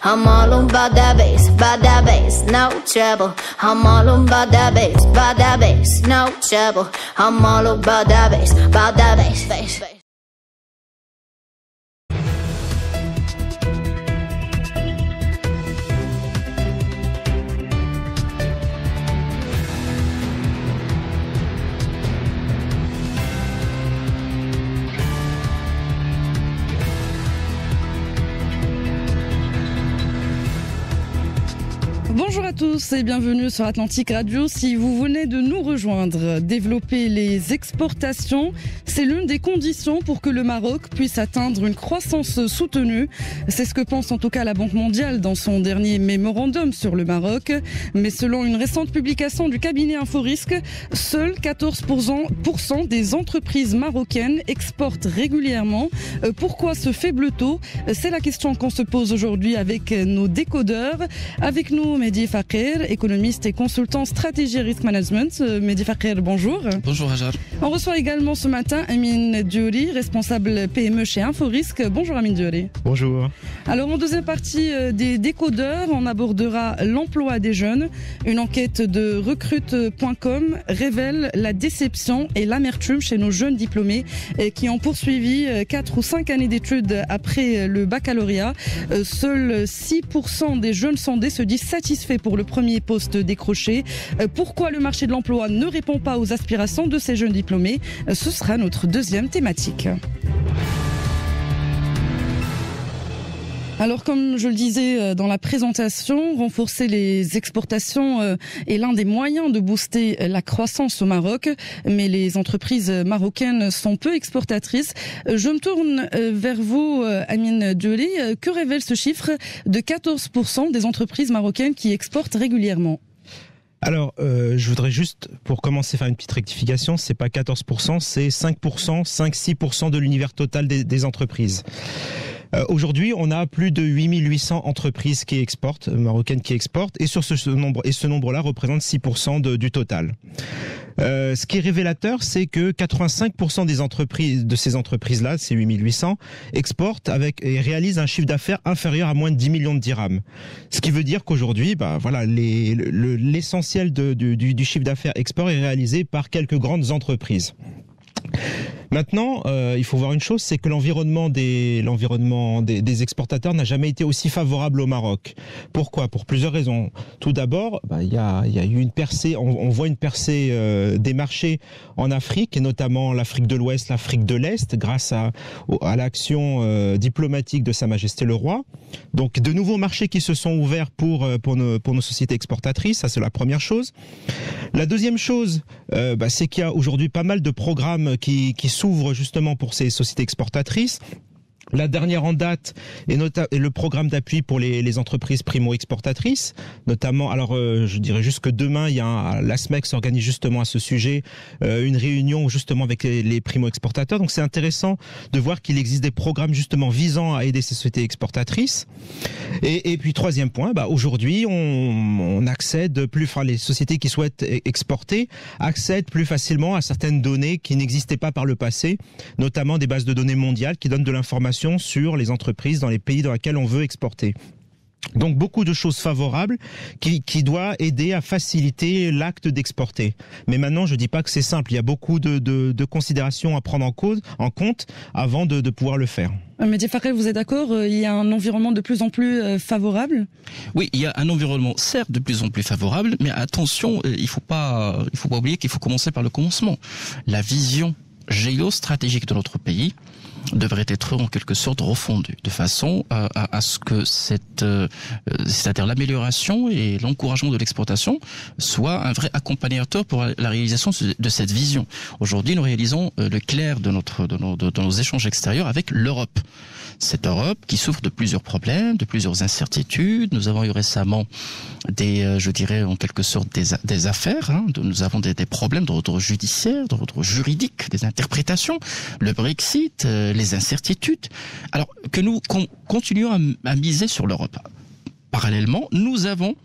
I'm all about that bass, no trouble. I'm all about that bass, no trouble. I'm all about that bass, bass. Bonjour à tous et bienvenue sur Atlantique Radio. Si vous venez de nous rejoindre, développer les exportations, c'est l'une des conditions pour que le Maroc puisse atteindre une croissance soutenue. C'est ce que pense en tout cas la Banque mondiale dans son dernier mémorandum sur le Maroc. Mais selon une récente publication du cabinet InfoRisque, seuls 14% des entreprises marocaines exportent régulièrement. Pourquoi ce faible taux? C'est la question qu'on se pose aujourd'hui avec nos décodeurs. Avec nous, Mehdi Fakir, économiste et consultant stratégie et risk management. Mehdi Fakir, bonjour. Bonjour Hajar. On reçoit également ce matin Amine Diouri, responsable PME chez InfoRisque. Bonjour Amine Diouri. Bonjour. Alors en deuxième partie des décodeurs, on abordera l'emploi des jeunes. Une enquête de recrute.com révèle la déception et l'amertume chez nos jeunes diplômés qui ont poursuivi 4 ou 5 années d'études après le baccalauréat. Seuls 6% des jeunes sondés se disent satisfaits pour le premier poste décroché. Pourquoi le marché de l'emploi ne répond pas aux aspirations de ces jeunes diplômés? Ce sera notre deuxième thématique. Alors, comme je le disais dans la présentation, renforcer les exportations est l'un des moyens de booster la croissance au Maroc. Mais les entreprises marocaines sont peu exportatrices. Je me tourne vers vous, Amine Diouri. Que révèle ce chiffre de 14% des entreprises marocaines qui exportent régulièrement? Alors, je voudrais juste, pour commencer, faire une petite rectification. C'est pas 14%, c'est 5%, 5-6% de l'univers total des entreprises. Aujourd'hui, on a plus de 8800 entreprises qui exportent, marocaines qui exportent, et sur ce nombre-là représente 6% du total. Ce qui est révélateur, c'est que 85% de ces entreprises-là, ces 8800, exportent et réalisent un chiffre d'affaires inférieur à moins de 10 millions de dirhams. Ce qui veut dire qu'aujourd'hui, l'essentiel du chiffre d'affaires export est réalisé par quelques grandes entreprises. Maintenant, il faut voir une chose, c'est que l'environnement des exportateurs n'a jamais été aussi favorable au Maroc. Pourquoi? Pour plusieurs raisons. Tout d'abord, il y a eu une percée, on voit une percée des marchés en Afrique, et notamment l'Afrique de l'Ouest, l'Afrique de l'Est, grâce à l'action diplomatique de Sa Majesté le Roi. Donc, de nouveaux marchés qui se sont ouverts pour nos sociétés exportatrices, ça c'est la première chose. La deuxième chose, c'est qu'il y a aujourd'hui pas mal de programmes qui s'ouvrent justement pour ces sociétés exportatrices. La dernière en date est le programme d'appui pour les entreprises primo-exportatrices, notamment, je dirais juste que demain, l'ASMEX organise justement à ce sujet une réunion justement avec les primo-exportateurs. Donc c'est intéressant de voir qu'il existe des programmes justement visant à aider ces sociétés exportatrices. Et puis troisième point, aujourd'hui on accède les sociétés qui souhaitent exporter accèdent plus facilement à certaines données qui n'existaient pas par le passé, notamment des bases de données mondiales qui donnent de l'information sur les entreprises dans les pays dans lesquels on veut exporter. Donc beaucoup de choses favorables qui doivent aider à faciliter l'acte d'exporter. Mais maintenant, je dis pas que c'est simple. Il y a beaucoup de considérations à prendre en compte avant de pouvoir le faire. Mehdi Fakir, vous êtes d'accord? Il y a un environnement de plus en plus favorable? Oui, il y a un environnement certes de plus en plus favorable, mais attention, il faut pas oublier qu'il faut commencer par le commencement. La vision géostratégique de notre pays devrait être en quelque sorte refondue de façon à ce que c'est-à-dire l'amélioration et l'encouragement de l'exportation soit un vrai accompagnateur pour la réalisation de cette vision. Aujourd'hui, nous réalisons le clair de nos échanges extérieurs avec l'Europe. Cette Europe qui souffre de plusieurs problèmes, de plusieurs incertitudes. Nous avons eu récemment je dirais en quelque sorte des affaires. Nous avons des problèmes d'ordre judiciaire, d'ordre juridique, des interprétations, le Brexit, les incertitudes. Alors que nous continuons à miser sur l'Europe. Parallèlement, nous avons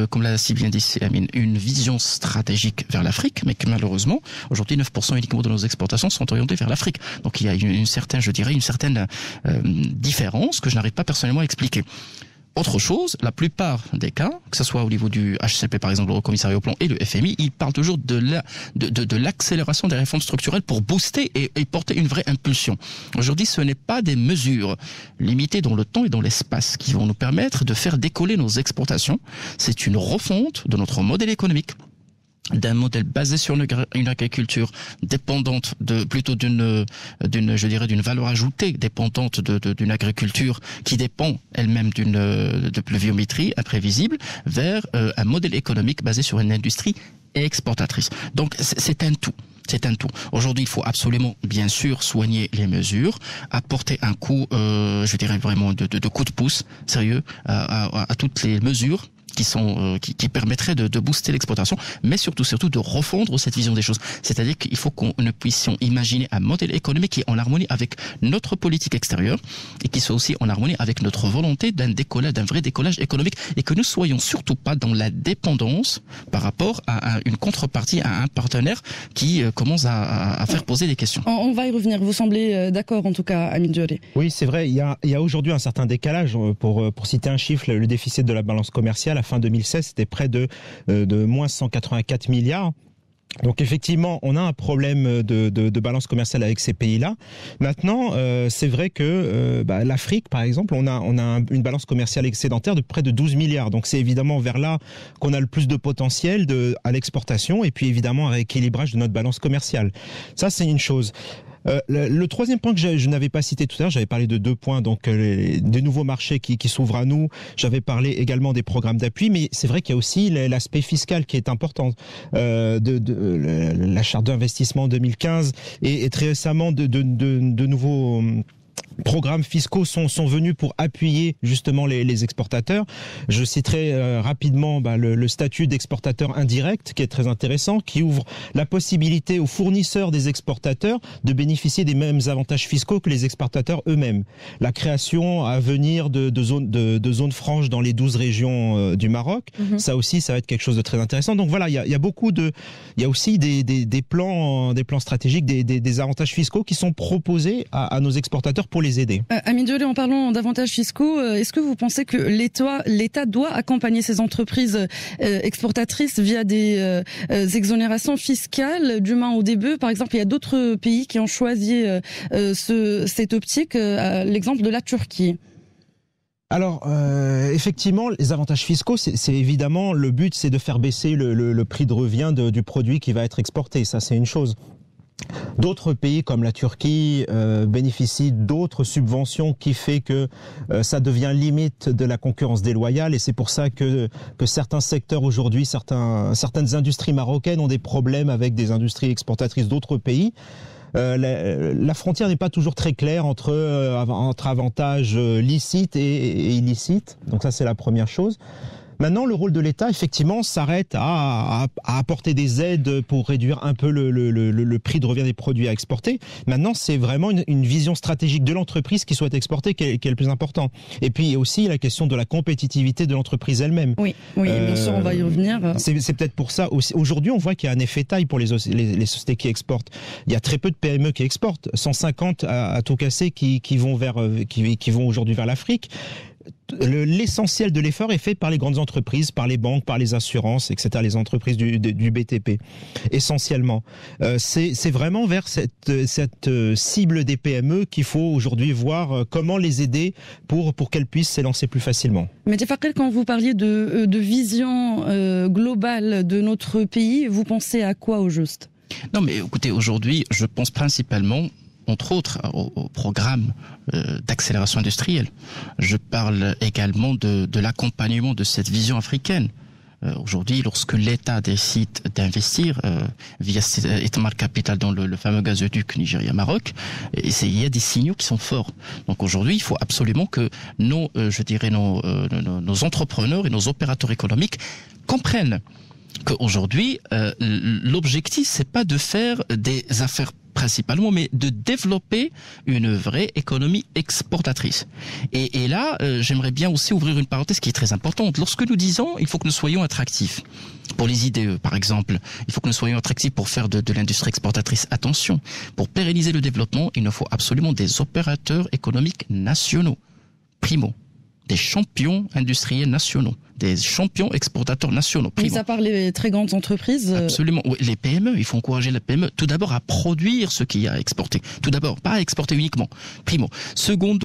comme l'a si bien dit Amine, une vision stratégique vers l'Afrique, mais que malheureusement, aujourd'hui, 9% uniquement de nos exportations sont orientées vers l'Afrique. Donc il y a une certaine différence que je n'arrive pas personnellement à expliquer. Autre chose, la plupart des cas, que ce soit au niveau du HCP par exemple, le Haut Commissariat au Plan et le FMI, ils parlent toujours de l'accélération des réformes structurelles pour booster et porter une vraie impulsion. Aujourd'hui, ce n'est pas des mesures limitées dans le temps et dans l'espace qui vont nous permettre de faire décoller nos exportations. C'est une refonte de notre modèle économique, d'un modèle basé sur une agriculture dépendante d'une valeur ajoutée, dépendante d'une agriculture qui dépend elle-même de pluviométrie imprévisible, vers un modèle économique basé sur une industrie exportatrice. Donc c'est un tout. C'est un tout. Aujourd'hui, il faut absolument, bien sûr, soigner les mesures, apporter un coup, vraiment de coup de pouce sérieux à toutes les mesures qui permettraient de booster l'exportation, mais surtout de refondre cette vision des choses. C'est-à-dire qu'il faut qu'on puissions imaginer un modèle économique qui est en harmonie avec notre politique extérieure et qui soit aussi en harmonie avec notre volonté d'un vrai décollage économique, et que nous soyons surtout pas dans la dépendance par rapport à une contrepartie, à un partenaire qui commence à faire poser des questions. On va y revenir. Vous semblez d'accord en tout cas, Amine Dioré. Oui, c'est vrai. Il y a aujourd'hui un certain décalage. Pour citer un chiffre, le déficit de la balance commerciale fin 2016, c'était près de moins 184 milliards. Donc effectivement, on a un problème de balance commerciale avec ces pays-là. Maintenant, c'est vrai que l'Afrique, par exemple, on a une balance commerciale excédentaire de près de 12 milliards. Donc c'est évidemment vers là qu'on a le plus de potentiel à l'exportation, et puis évidemment un rééquilibrage de notre balance commerciale. Ça, c'est une chose. Le troisième point que je n'avais pas cité tout à l'heure, j'avais parlé de 2 points, donc des nouveaux marchés qui s'ouvrent à nous. J'avais parlé également des programmes d'appui, mais c'est vrai qu'il y a aussi l'aspect fiscal qui est important. La charte d'investissement en 2015 et très récemment de nouveaux programmes fiscaux sont venus pour appuyer justement les exportateurs. Je citerai rapidement le statut d'exportateur indirect qui est très intéressant, qui ouvre la possibilité aux fournisseurs des exportateurs de bénéficier des mêmes avantages fiscaux que les exportateurs eux-mêmes. La création à venir de zones franches dans les 12 régions du Maroc, ça aussi, ça va être quelque chose de très intéressant. Donc voilà, il y a aussi des plans stratégiques, des avantages fiscaux qui sont proposés à nos exportateurs pour les aider. Amine Dioré, en parlant d'avantages fiscaux, est-ce que vous pensez que l'État doit accompagner ces entreprises exportatrices via des exonérations fiscales d'humains au début? Par exemple, il y a d'autres pays qui ont choisi cette optique, l'exemple de la Turquie. Alors, effectivement, les avantages fiscaux, c'est évidemment, le but, c'est de faire baisser le prix de revient du produit qui va être exporté. Ça, c'est une chose. D'autres pays comme la Turquie bénéficient d'autres subventions qui fait que ça devient limite de la concurrence déloyale, et c'est pour ça que certains secteurs aujourd'hui, certaines industries marocaines ont des problèmes avec des industries exportatrices d'autres pays. La frontière n'est pas toujours très claire entre avantages licites et illicites, donc ça c'est la première chose. Maintenant, le rôle de l'État, effectivement, s'arrête à apporter des aides pour réduire un peu le prix de revient des produits à exporter. Maintenant, c'est vraiment une vision stratégique de l'entreprise qui souhaite exporter qui est le plus important. Et puis, il y a aussi la question de la compétitivité de l'entreprise elle-même. Oui, bien sûr, on va y revenir. C'est peut-être pour ça aussi. Aujourd'hui, on voit qu'il y a un effet taille pour les sociétés qui exportent. Il y a très peu de PME qui exportent. 150 à tout casser qui vont aujourd'hui vers l'Afrique. L'essentiel de l'effort est fait par les grandes entreprises, par les banques, par les assurances, etc., les entreprises du BTP, essentiellement. C'est vraiment vers cette cible des PME qu'il faut aujourd'hui voir comment les aider pour qu'elles puissent s'élancer plus facilement. Mais Fakir, quand vous parliez de vision globale de notre pays, vous pensez à quoi au juste? Non, mais écoutez, aujourd'hui, je pense principalement, entre autres, au programme d'accélération industrielle. Je parle également de l'accompagnement de cette vision africaine. Aujourd'hui, lorsque l'État décide d'investir via Etmar Capital dans le fameux gazoduc Nigeria-Maroc, il y a des signaux qui sont forts. Donc aujourd'hui, il faut absolument que nos entrepreneurs et nos opérateurs économiques comprennent qu'aujourd'hui, l'objectif, c'est pas de faire des affaires principalement, mais de développer une vraie économie exportatrice. Et là, j'aimerais bien aussi ouvrir une parenthèse qui est très importante. Lorsque nous disons, il faut que nous soyons attractifs pour les IDE, par exemple, il faut que nous soyons attractifs pour faire de l'industrie exportatrice. Attention, pour pérenniser le développement, il nous faut absolument des opérateurs économiques nationaux. Primo. des champions industriels nationaux, des champions exportateurs nationaux. Mis à part les très grandes entreprises. Absolument. Oui, les PME, il faut encourager les PME tout d'abord à produire ce qu'il y a à exporter. Tout d'abord, pas à exporter uniquement. Primo. Secondo,